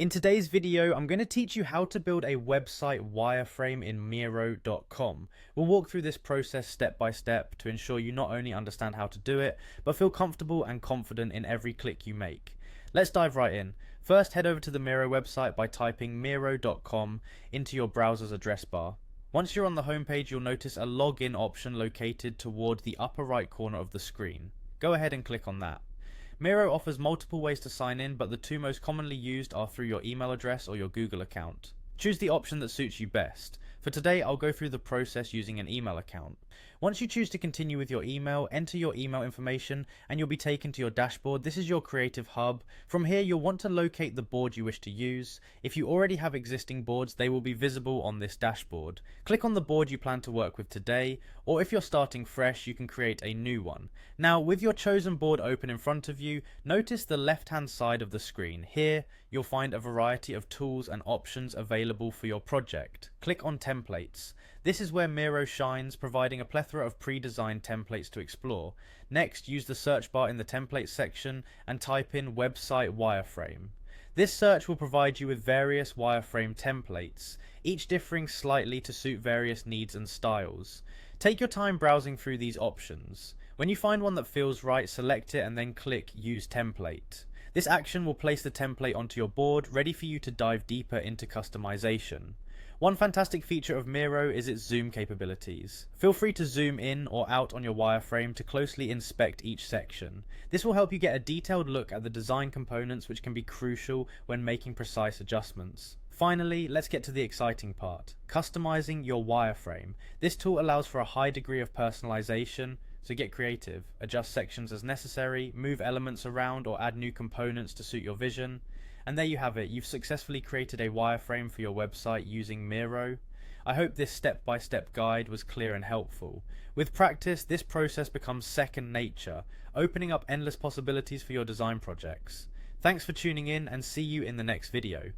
In today's video, I'm going to teach you how to build a website wireframe in Miro.com. We'll walk through this process step by step to ensure you not only understand how to do it, but feel comfortable and confident in every click you make. Let's dive right in. First, head over to the Miro website by typing Miro.com into your browser's address bar. Once you're on the homepage, you'll notice a login option located toward the upper right corner of the screen. Go ahead and click on that. Miro offers multiple ways to sign in, but the two most commonly used are through your email address or your Google account. Choose the option that suits you best. For today, I'll go through the process using an email account. Once you choose to continue with your email, enter your email information and you'll be taken to your dashboard. This is your creative hub. From here, you'll want to locate the board you wish to use. If you already have existing boards, they will be visible on this dashboard. Click on the board you plan to work with today, or if you're starting fresh, you can create a new one. Now, with your chosen board open in front of you, notice the left-hand side of the screen. Here, you'll find a variety of tools and options available for your project. Click on Templates. This is where Miro shines, providing a plethora of pre-designed templates to explore. Next, use the search bar in the Templates section and type in Website Wireframe. This search will provide you with various wireframe templates, each differing slightly to suit various needs and styles. Take your time browsing through these options. When you find one that feels right, select it and then click Use Template. This action will place the template onto your board, ready for you to dive deeper into customization. One fantastic feature of Miro is its zoom capabilities. Feel free to zoom in or out on your wireframe to closely inspect each section. This will help you get a detailed look at the design components, which can be crucial when making precise adjustments. Finally, let's get to the exciting part, customizing your wireframe. This tool allows for a high degree of personalization, so get creative. Adjust sections as necessary, move elements around or add new components to suit your vision. And there you have it, you've successfully created a wireframe for your website using Miro. I hope this step-by-step guide was clear and helpful. With practice, this process becomes second nature, opening up endless possibilities for your design projects. Thanks for tuning in and see you in the next video.